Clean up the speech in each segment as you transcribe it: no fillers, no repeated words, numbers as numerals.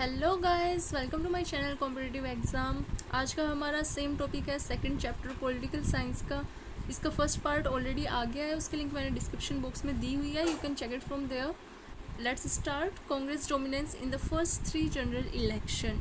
Hello guys, welcome to my channel competitive exam. आज का हमारा सेम टॉपिक है सेकंड चैप्टर पॉलिटिकल साइंस का। इसका फर्स्ट पार्ट ऑलरेडी आ गया है, उसकी लिंक मैंने डिस्क्रिप्शन बॉक्स में दी हुई है, you can check it from there. Let's start. Congress dominance in the first 3 general election.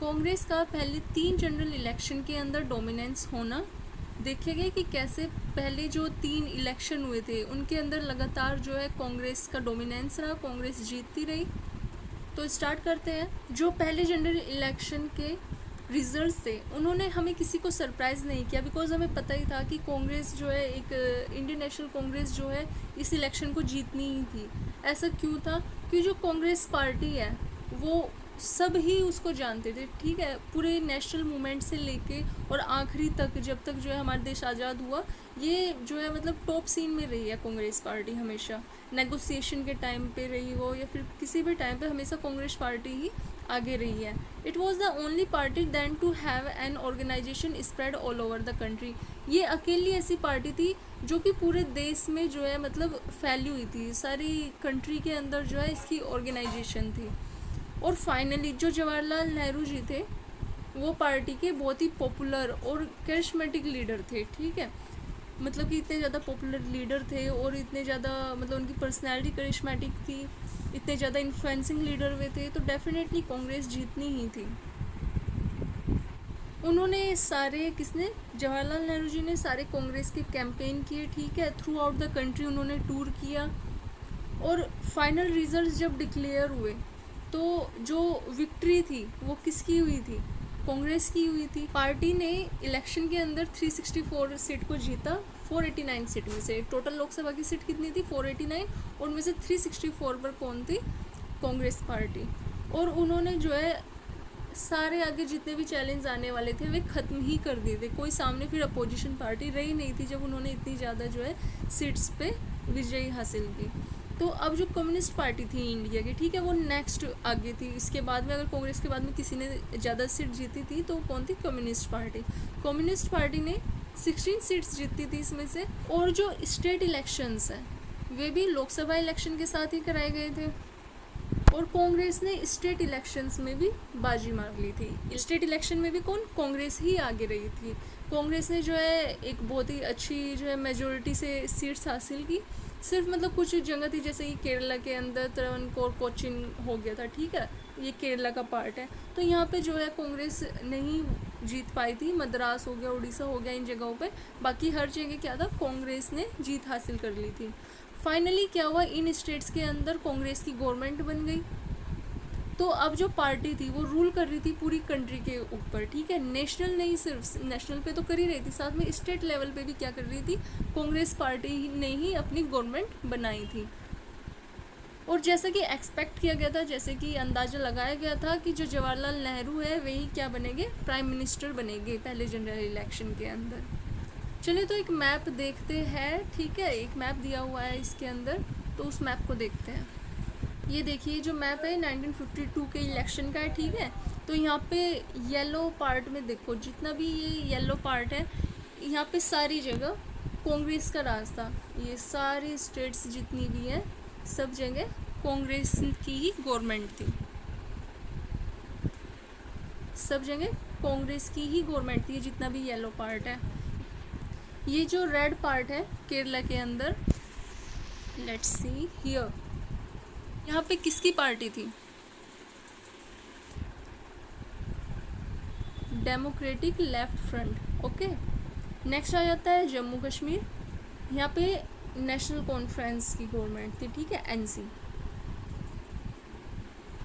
Congress का पहले 3 जनरल इलेक्शन के अंदर डोमिनेंस होना देखेंगे कि कैसे पहले जो 3 इलेक्शन हुए थे उनके अंदर लगातार जो है कांग्रेस का डोमिनेंस रहा, कांग्रेस जीतती रही। तो स्टार्ट करते हैं। जो पहले जनरल इलेक्शन के रिजल्ट्स थे उन्होंने हमें किसी को सरप्राइज़ नहीं किया, बिकॉज हमें पता ही था कि कांग्रेस जो है एक इंडियन नेशनल कांग्रेस जो है इस इलेक्शन को जीतनी ही थी। ऐसा क्यों था? क्योंकि जो कांग्रेस पार्टी है वो सब ही उसको जानते थे, ठीक है। पूरे नेशनल मूवमेंट से लेके और आखिरी तक, जब तक जो है हमारा देश आज़ाद हुआ, ये जो है मतलब टॉप सीन में रही है कांग्रेस पार्टी हमेशा। नेगोशिएशन के टाइम पे रही हो या फिर किसी भी टाइम पे हमेशा कांग्रेस पार्टी ही आगे रही है। It was the only party than to have an organisation spread all over the country. ये अकेली ऐसी पार्टी थी जो कि पूरे देश में जो है मतलब फैली हुई थी, सारी कंट्री के अंदर जो है इसकी ऑर्गेनाइजेशन थी। और फाइनली जो जवाहरलाल नेहरू जी थे वो पार्टी के बहुत ही पॉपुलर और करिश्मेटिक लीडर थे, ठीक है। मतलब कि इतने ज़्यादा पॉपुलर लीडर थे और इतने ज़्यादा मतलब उनकी पर्सनैलिटी करिश्मेटिक थी, इतने ज़्यादा इन्फ्लुएंसिंग लीडर हुए थे, तो डेफिनेटली कांग्रेस जीतनी ही थी। उन्होंने सारे जवाहरलाल नेहरू जी ने सारे कांग्रेस के कैंपेन किए, ठीक है। थ्रू आउट द कंट्री उन्होंने टूर किया और फाइनल रिजल्ट जब डिक्लेयर हुए तो जो विक्ट्री थी वो किसकी हुई थी? कांग्रेस की हुई थी। पार्टी ने इलेक्शन के अंदर 364 सीट को जीता 489 सीट में से। टोटल लोकसभा की सीट कितनी थी? 489, और उनमें से 364 पर कौन थी? कांग्रेस पार्टी। और उन्होंने जो है सारे आगे जितने भी चैलेंज आने वाले थे वे ख़त्म ही कर दिए थे। कोई सामने फिर अपोजिशन पार्टी रही नहीं थी जब उन्होंने इतनी ज़्यादा जो है सीट्स पे विजयी हासिल की। तो अब जो कम्युनिस्ट पार्टी थी इंडिया की, ठीक है, वो नेक्स्ट आगे थी। इसके बाद में अगर कांग्रेस के बाद में किसी ने ज़्यादा सीट जीती थी तो कौन थी? Communist party. कम्युनिस्ट पार्टी ने 16 सीट्स जीती थी इसमें से। और जो स्टेट इलेक्शंस हैं वे भी लोकसभा इलेक्शन के साथ ही कराए गए थे, और कांग्रेस ने स्टेट इलेक्शंस में भी बाजी मार ली थी। स्टेट इलेक्शन में भी कौन? कांग्रेस ही आगे रही थी। कांग्रेस ने जो है एक बहुत ही अच्छी जो है मेजोरिटी से सीट्स हासिल की। सिर्फ मतलब कुछ जगह थी, जैसे कि केरला के अंदर त्रावणकोर कोचीन हो गया था, ठीक है, ये केरला का पार्ट है, तो यहाँ पे जो है कांग्रेस नहीं जीत पाई थी। मद्रास हो गया, उड़ीसा हो गया, इन जगहों पे बाकी हर जगह क्या था? कांग्रेस ने जीत हासिल कर ली थी। फाइनली क्या हुआ? इन स्टेट्स के अंदर कांग्रेस की गवर्नमेंट बन गई। तो अब जो पार्टी थी वो रूल कर रही थी पूरी कंट्री के ऊपर, ठीक है। नेशनल नहीं, सिर्फ नेशनल पे तो कर ही रही थी, साथ में स्टेट लेवल पे भी क्या कर रही थी? कांग्रेस पार्टी ने ही अपनी गवर्नमेंट बनाई थी। और जैसा कि एक्सपेक्ट किया गया था, जैसे कि अंदाज़ा लगाया गया था कि जो जवाहरलाल नेहरू है वही क्या बनेंगे? प्राइम मिनिस्टर बनेंगे पहले जनरल इलेक्शन के अंदर। चलिए तो एक मैप देखते हैं, ठीक है। एक मैप दिया हुआ है इसके अंदर, तो उस मैप को देखते हैं। ये देखिए जो मैप है 1952 के इलेक्शन का है, ठीक है। तो यहाँ पे येलो पार्ट में देखो, जितना भी ये येलो पार्ट है यहाँ पे सारी जगह कांग्रेस का राज था। ये सारी स्टेट्स जितनी भी हैं सब जगह कांग्रेस की ही गवर्नमेंट थी, सब जगह कांग्रेस की ही गवर्नमेंट थी, जितना भी येलो पार्ट है। ये जो रेड पार्ट है केरला के अंदर, लेट्स सी हियर, यहाँ पे किसकी पार्टी थी? Democratic left front, okay. Next आ जाता है जम्मू कश्मीर। यहाँ पे नेशनल कॉन्फ्रेंस की गवर्नमेंट थी, ठीक है, एनसी।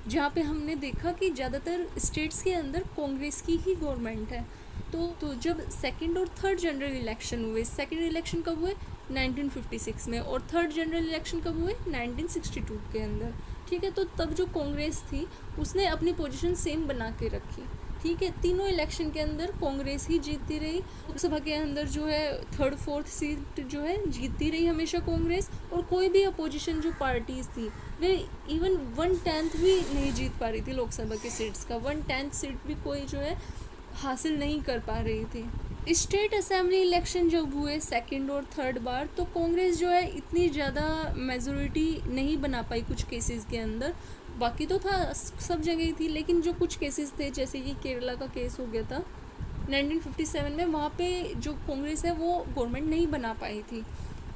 जहाँ पे हमने देखा कि ज़्यादातर स्टेट्स के अंदर कांग्रेस की ही गवर्नमेंट है। तो जब सेकंड और थर्ड जनरल इलेक्शन हुए, सेकंड इलेक्शन कब हुए? 1956 में, और थर्ड जनरल इलेक्शन कब हुए? 1962 के अंदर, ठीक है। तो तब जो कांग्रेस थी उसने अपनी पोजीशन सेम बना के रखी, ठीक है। तीनों इलेक्शन के अंदर कांग्रेस ही जीतती रही। लोकसभा के अंदर जो है थर्ड फोर्थ सीट जो है जीतती रही हमेशा कांग्रेस, और कोई भी अपोजिशन जो पार्टीज थी वे इवन 1/10 भी नहीं जीत पा रही थी लोकसभा के सीट्स का। 1/10 सीट भी कोई जो है हासिल नहीं कर पा रही थी। स्टेट असेंबली इलेक्शन जब हुए सेकंड और थर्ड बार, तो कांग्रेस जो है इतनी ज़्यादा मेजोरिटी नहीं बना पाई कुछ केसेस के अंदर। बाकी तो था सब जगह ही थी, लेकिन जो कुछ केसेस थे जैसे कि केरला का केस हो गया था 1957 में, वहाँ पे जो कांग्रेस है वो गवर्नमेंट नहीं बना पाई थी।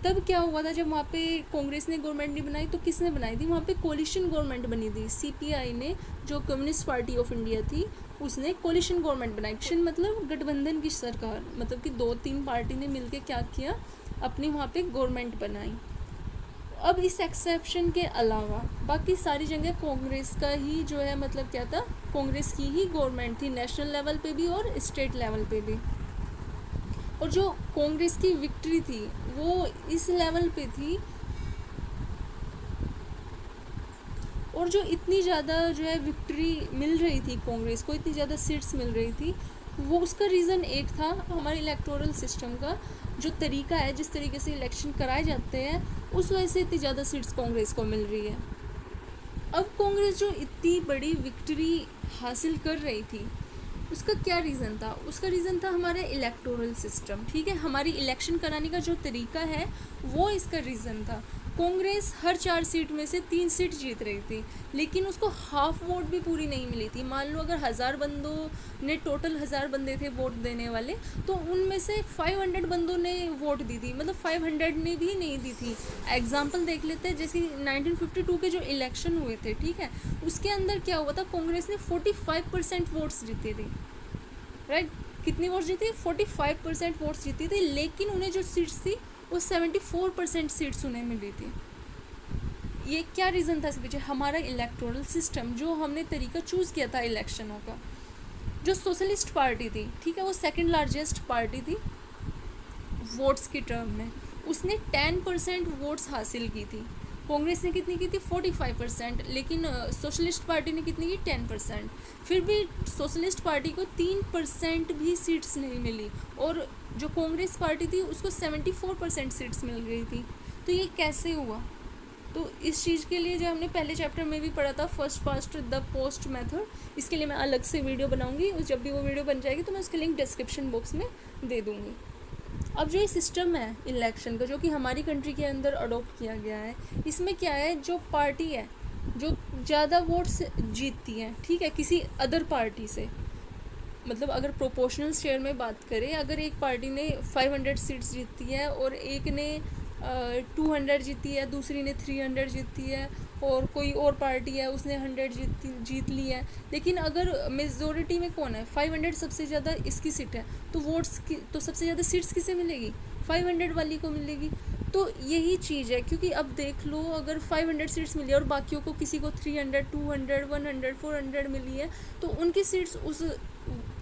तब क्या हुआ था, जब वहाँ पे कांग्रेस ने गवर्नमेंट नहीं बनाई तो किसने बनाई थी, वहाँ पे कोलिशन गवर्नमेंट बनी थी। सीपीआई ने, जो कम्युनिस्ट पार्टी ऑफ इंडिया थी, उसने कोलिशन गवर्नमेंट बनाई। कोलिशन मतलब गठबंधन की सरकार, मतलब कि 2-3 पार्टी ने मिलकर क्या किया, अपनी वहाँ पे गवर्नमेंट बनाई। अब इस एक्सेप्शन के अलावा बाकी सारी जगह कांग्रेस का ही जो है, मतलब क्या था, कांग्रेस की ही गवर्नमेंट थी, नेशनल लेवल पे भी और स्टेट लेवल पे भी। और जो कांग्रेस की विक्ट्री थी वो इस लेवल पे थी, और जो इतनी ज़्यादा जो है विक्ट्री मिल रही थी कांग्रेस को, इतनी ज़्यादा सीट्स मिल रही थी, वो उसका रीज़न एक था हमारे इलेक्टोरल सिस्टम का जो तरीका है, जिस तरीके से इलेक्शन कराए जाते हैं, उस वजह से इतनी ज़्यादा सीट्स कांग्रेस को मिल रही है। अब कांग्रेस जो इतनी बड़ी विक्ट्री हासिल कर रही थी, उसका क्या रीज़न था, उसका रीज़न था हमारा इलेक्टोरल सिस्टम, ठीक है, हमारी इलेक्शन कराने का जो तरीका है वो इसका रीज़न था। कांग्रेस हर 4 सीट में से 3 सीट जीत रही थी, लेकिन उसको हाफ वोट भी पूरी नहीं मिली थी। मान लो अगर 1000 बंदों ने, टोटल 1000 बंदे थे वोट देने वाले, तो उनमें से 500 बंदों ने वोट दी थी, मतलब 500 ने भी नहीं दी थी। एग्जाम्पल देख लेते हैं, जैसे 1952 के जो इलेक्शन हुए थे, ठीक है, उसके अंदर क्या हुआ था, कांग्रेस ने 45% वोट्स जीते थे, राइट। कितनी वोट्स जीती, 45% वोट्स जीती थी, लेकिन उन्हें जो सीट्स थी वो 74% सीट्स उन्हें मिली थी। ये क्या रीज़न था इसके पीछे, हमारा इलेक्टोरल सिस्टम, जो हमने तरीका चूज़ किया था इलेक्शनों का। जो सोशलिस्ट पार्टी थी, ठीक है, वो सेकंड लार्जेस्ट पार्टी थी वोट्स की टर्म में, उसने 10% वोट्स हासिल की थी। कांग्रेस ने कितनी की थी, 45%, लेकिन सोशलिस्ट पार्टी ने कितनी की, 10%। फिर भी सोशलिस्ट पार्टी को 3% भी सीट्स नहीं मिली, और जो कांग्रेस पार्टी थी उसको 74% सीट्स मिल गई थी। तो ये कैसे हुआ, तो इस चीज़ के लिए जो हमने पहले चैप्टर में भी पढ़ा था, first past the post method, इसके लिए मैं अलग से वीडियो बनाऊंगी, जब भी वो वीडियो बन जाएगी तो मैं उसके लिंक डिस्क्रिप्शन बॉक्स में दे दूँगी। अब जो ये सिस्टम है इलेक्शन का, जो कि हमारी कंट्री के अंदर अडोप्ट किया गया है, इसमें क्या है, जो पार्टी है जो ज़्यादा वोट्स जीतती है, ठीक है, किसी अदर पार्टी से, मतलब अगर प्रोपोर्शनल शेयर में बात करें, अगर एक पार्टी ने 500 सीट्स जीती है और एक ने 200 जीती है, दूसरी ने 300 जीती है, और कोई और पार्टी है उसने 100 जीत ली है, लेकिन अगर मेजोरिटी में कौन है, 500 सबसे ज़्यादा इसकी सीट है, तो वोट्स की तो सबसे ज़्यादा सीट्स किसे मिलेगी, 500 वाली को मिलेगी। तो यही चीज़ है, क्योंकि अब देख लो, अगर 500 सीट्स मिली और बाकियों को किसी को 300, 200, 100, 400 मिली है, तो उनकी सीट्स उस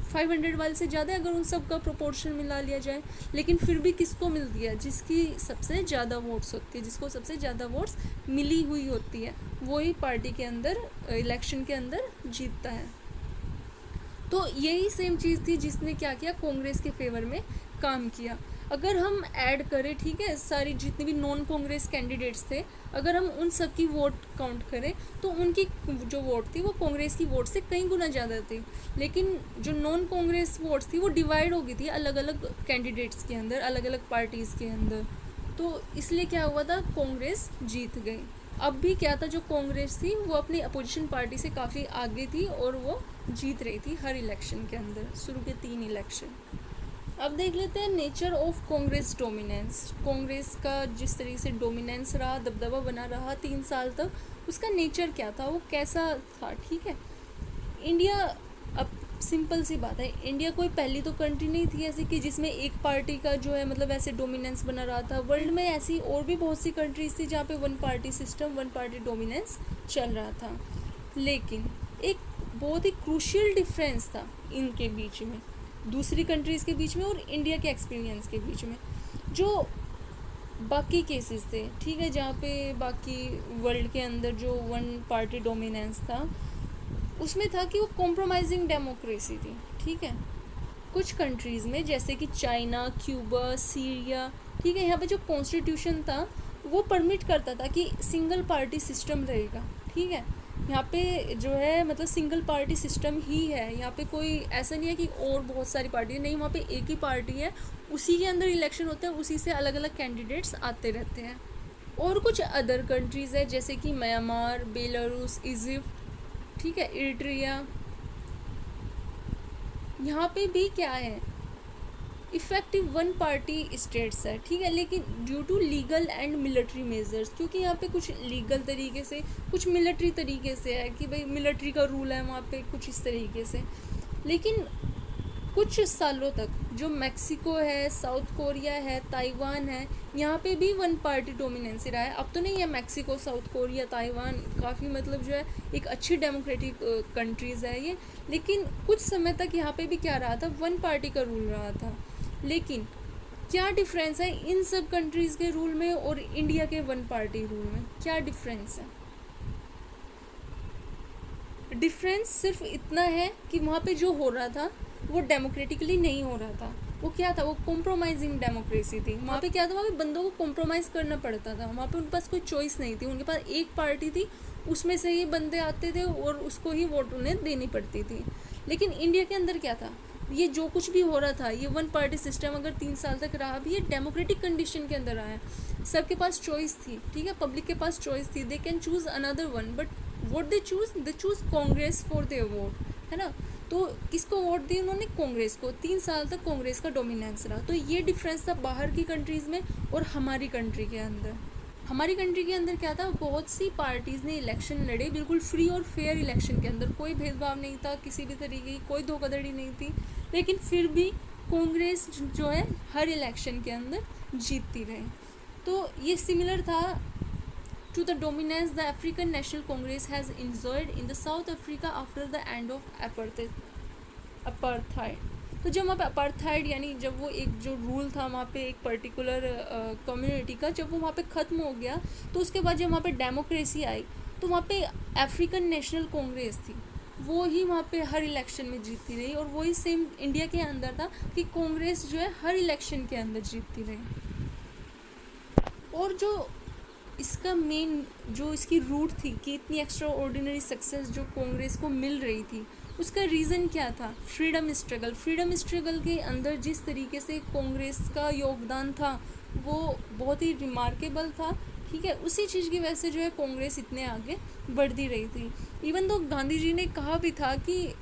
500 वाले से ज़्यादा अगर उन सब का प्रोपोर्शन मिला लिया जाए, लेकिन फिर भी किसको मिलती है, जिसकी सबसे ज़्यादा वोट्स होती है, जिसको सबसे ज़्यादा वोट्स मिली हुई होती है, वही पार्टी के अंदर इलेक्शन के अंदर जीतता है। तो यही सेम चीज़ थी जिसने क्या किया, कांग्रेस के फेवर में काम किया। अगर हम ऐड करें, ठीक है, सारी जितने भी नॉन कांग्रेस कैंडिडेट्स थे, अगर हम उन सब की वोट काउंट करें तो उनकी जो वोट थी वो कांग्रेस की वोट से कई गुना ज़्यादा थी, लेकिन जो नॉन कांग्रेस वोट्स थी वो डिवाइड हो गई थी अलग अलग कैंडिडेट्स के अंदर, अलग अलग पार्टीज़ के अंदर। तो इसलिए क्या हुआ था, कांग्रेस जीत गई। अब भी क्या था, जो कांग्रेस थी वो अपनी अपोजिशन पार्टी से काफ़ी आगे थी और वो जीत रही थी हर इलेक्शन के अंदर, शुरू के 3 इलेक्शन। अब देख लेते हैं nature of Congress dominance. Congress का जिस तरीके से डोमिनेंस रहा, दबदबा बना रहा 3 साल तक, उसका नेचर क्या था, वो कैसा था, ठीक है। इंडिया, अब सिंपल सी बात है, इंडिया कोई पहली तो कंट्री नहीं थी ऐसी कि जिसमें एक पार्टी का जो है मतलब ऐसे डोमिनेंस बना रहा था। वर्ल्ड में ऐसी और भी बहुत सी कंट्रीज थी जहाँ पे one party system, one party dominance चल रहा था, लेकिन एक बहुत ही क्रूशियल डिफरेंस था इनके बीच में, दूसरी कंट्रीज़ के बीच में और इंडिया के एक्सपीरियंस के बीच में। जो बाकी केसेस थे, ठीक है, जहाँ पे बाकी वर्ल्ड के अंदर जो वन पार्टी डोमिनेंस था, उसमें था कि वो कॉम्प्रोमाइजिंग डेमोक्रेसी थी, ठीक है। कुछ कंट्रीज़ में जैसे कि चाइना, क्यूबा, सीरिया, ठीक है, यहाँ पे जो कॉन्स्टिट्यूशन था वो परमिट करता था कि सिंगल पार्टी सिस्टम रहेगा, ठीक है। यहाँ पे जो है मतलब सिंगल पार्टी सिस्टम ही है, यहाँ पे कोई ऐसा नहीं है कि और बहुत सारी पार्टी नहीं, वहाँ पे एक ही पार्टी है, उसी के अंदर इलेक्शन होते हैं, उसी से अलग अलग कैंडिडेट्स आते रहते हैं। और कुछ अदर कंट्रीज़ है जैसे कि म्यांमार, बेलारूस, इजिप्ट, ठीक है, इरिट्रिया, यहाँ पे भी क्या है, इफ़ेक्टिव वन पार्टी स्टेट्स है, ठीक है, लेकिन due to legal and military measures, क्योंकि यहाँ पे कुछ लीगल तरीके से, कुछ मिलिट्री तरीके से है कि भाई मिलिट्री का रूल है वहाँ पे कुछ इस तरीके से। लेकिन कुछ सालों तक जो मैक्सिको है, साउथ कोरिया है, ताइवान है, यहाँ पे भी वन पार्टी डोमिनेंसी रहा है। अब तो नहीं है, मैक्सिको, साउथ कोरिया, ताइवान काफ़ी मतलब जो है एक अच्छी डेमोक्रेटिक कंट्रीज़ है ये, लेकिन कुछ समय तक यहाँ पे भी क्या रहा था, वन पार्टी का रूल रहा था। लेकिन क्या डिफरेंस है इन सब कंट्रीज़ के रूल में और इंडिया के वन पार्टी रूल में, क्या डिफरेंस है? डिफरेंस सिर्फ इतना है कि वहाँ पे जो हो रहा था वो डेमोक्रेटिकली नहीं हो रहा था, वो क्या था, वो कॉम्प्रोमाइजिंग डेमोक्रेसी थी। वहाँ पे क्या था, वहाँ पे बंदों को कॉम्प्रोमाइज़ करना पड़ता था, वहाँ पे उनके पास कोई चॉइस नहीं थी, उनके पास एक पार्टी थी, उसमें से ही बंदे आते थे और उसको ही वोट उन्हें देनी पड़ती थी। लेकिन इंडिया के अंदर क्या था, ये जो कुछ भी हो रहा था, ये वन पार्टी सिस्टम अगर 3 साल तक रहा भी, ये डेमोक्रेटिक कंडीशन के अंदर आया, सबके पास चॉइस थी, ठीक है, पब्लिक के पास चॉइस थी, they can choose another one, but vote they choose Congress for their vote, है ना। तो किसको वोट दी उन्होंने, कांग्रेस को। 3 साल तक कांग्रेस का डोमिनेंस रहा। तो ये डिफरेंस था बाहर की कंट्रीज़ में और हमारी कंट्री के अंदर। हमारी कंट्री के अंदर क्या था, बहुत सी पार्टीज़ ने इलेक्शन लड़े, बिल्कुल फ्री और फेयर इलेक्शन के अंदर, कोई भेदभाव नहीं था किसी भी तरीके की, कोई धोखाधड़ी नहीं थी, लेकिन फिर भी कांग्रेस जो है हर इलेक्शन के अंदर जीतती रही। तो ये सिमिलर था to the dominance the African National Congress has enjoyed in the South Africa after the end of apartheid। तो जब वहाँ पे अपार्थाइड यानी जब वो एक जो रूल था वहाँ पे एक पर्टिकुलर कम्युनिटी का, जब वो वहाँ पे ख़त्म हो गया, तो उसके बाद जब वहाँ पे डेमोक्रेसी आई, तो वहाँ पे अफ्रीकन नेशनल कांग्रेस थी, वो ही वहाँ पे हर इलेक्शन में जीतती रही। और वही सेम इंडिया के अंदर था कि कांग्रेस जो है हर इलेक्शन के अंदर जीतती रही। और जो इसका मेन जो इसकी रूट थी कि इतनी एक्स्ट्रा ऑर्डिनरी सक्सेस जो कांग्रेस को मिल रही थी, उसका रीज़न क्या था, फ्रीडम स्ट्रगल के अंदर जिस तरीके से कांग्रेस का योगदान था वो बहुत ही रिमार्केबल था, ठीक है। उसी चीज़ की वजह से जो है कांग्रेस इतने आगे बढ़ती रही थी। इवन तो गांधी जी ने कहा भी था कि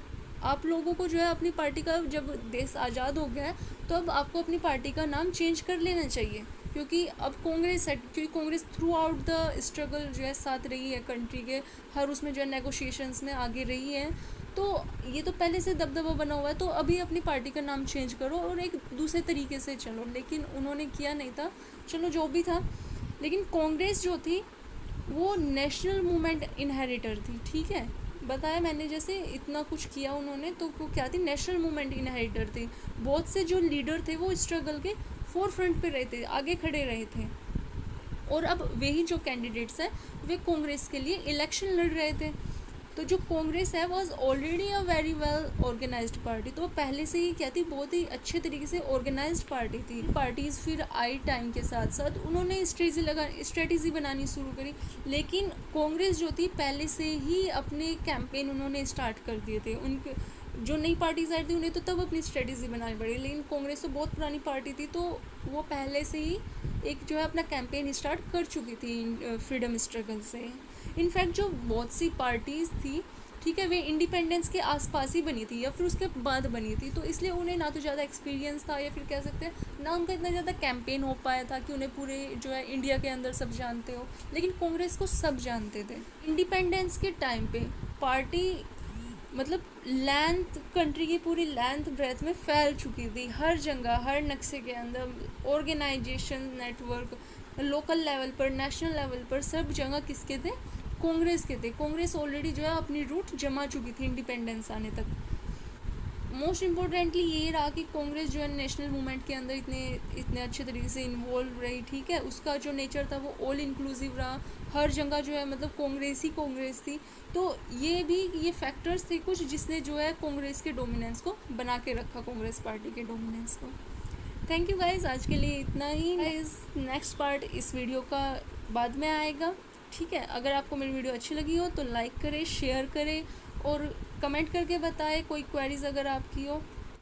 आप लोगों को जो है अपनी पार्टी का, जब देश आज़ाद हो गया है तो अब आपको अपनी पार्टी का नाम चेंज कर लेना चाहिए, क्योंकि अब कांग्रेस है, क्योंकि Congress through out the struggle जो है साथ रही है कंट्री के, हर उसमें जो है नेगोशिएशंस में आगे रही है। तो ये तो पहले से दबदबा बना हुआ है, तो अभी अपनी पार्टी का नाम चेंज करो और एक दूसरे तरीके से चलो। लेकिन उन्होंने किया नहीं था, चलो जो भी था। लेकिन कांग्रेस जो थी वो नेशनल मूवमेंट इनहेरिटर थी, ठीक है, बताया मैंने जैसे इतना कुछ किया उन्होंने, तो वो क्या थी, नेशनल मूवमेंट इनहेरिटर थी। बहुत से जो लीडर थे वो स्ट्रगल के फोर फ्रंट पे रहे थे, आगे खड़े रहे थे, और अब वही जो कैंडिडेट्स हैं वे कांग्रेस के लिए इलेक्शन लड़ रहे थे। तो जो कांग्रेस है was already a very well organised party, तो पहले से ही क्या थी, बहुत ही अच्छे तरीके से ऑर्गेनाइज्ड पार्टी थी। पार्टीज़ फिर आई टाइम के साथ साथ उन्होंने स्ट्रेटजी बनानी शुरू करी, लेकिन कांग्रेस जो थी पहले से ही अपने कैंपेन उन्होंने स्टार्ट कर दिए थे। उनके जो नई पार्टीज आई थी उन्हें तो तब अपनी स्ट्रेटजी बनानी पड़ी, लेकिन कांग्रेस तो बहुत पुरानी पार्टी थी, तो वो पहले से ही एक जो है अपना कैंपेन स्टार्ट कर चुकी थी फ्रीडम स्ट्रगल से। इनफैक्ट जो बहुत सी पार्टीज़ थी, ठीक है, वे इंडिपेंडेंस के आसपास ही बनी थी या फिर उसके बाद बनी थी, तो इसलिए उन्हें ना तो ज़्यादा एक्सपीरियंस था या फिर कह सकते हैं ना उनका इतना ज़्यादा कैंपेन हो पाया था कि उन्हें पूरे जो है इंडिया के अंदर सब जानते हो। लेकिन कांग्रेस को सब जानते थे। इंडिपेंडेंस के टाइम पे पार्टी मतलब लेंथ, कंट्री की पूरी लेंथ ब्रेथ में फैल चुकी थी, हर जगह, हर नक्शे के अंदर ऑर्गेनाइजेशन नेटवर्क, लोकल लेवल पर, नेशनल लेवल पर, सब जगह किसके थे, कांग्रेस के थे। कांग्रेस ऑलरेडी जो है अपनी रूट जमा चुकी थी इंडिपेंडेंस आने तक। मोस्ट इम्पोर्टेंटली ये रहा कि कांग्रेस जो है नेशनल मूवमेंट के अंदर इतने अच्छे तरीके से इन्वॉल्व रही, ठीक है, उसका जो नेचर था वो ऑल इंक्लूसिव रहा, हर जगह जो है मतलब कांग्रेस थी। तो ये फैक्टर्स थे कुछ जिसने जो है कांग्रेस के डोमिनेंस को बना के रखा, कांग्रेस पार्टी के डोमिनेंस को। थैंक यू गाइज, आज के लिए इतना ही। गाइज नेक्स्ट पार्ट इस वीडियो का बाद में आएगा, ठीक है। अगर आपको मेरी वीडियो अच्छी लगी हो तो लाइक करें, शेयर करें और कमेंट करके बताएं कोई क्वेरीज अगर आपकी हो।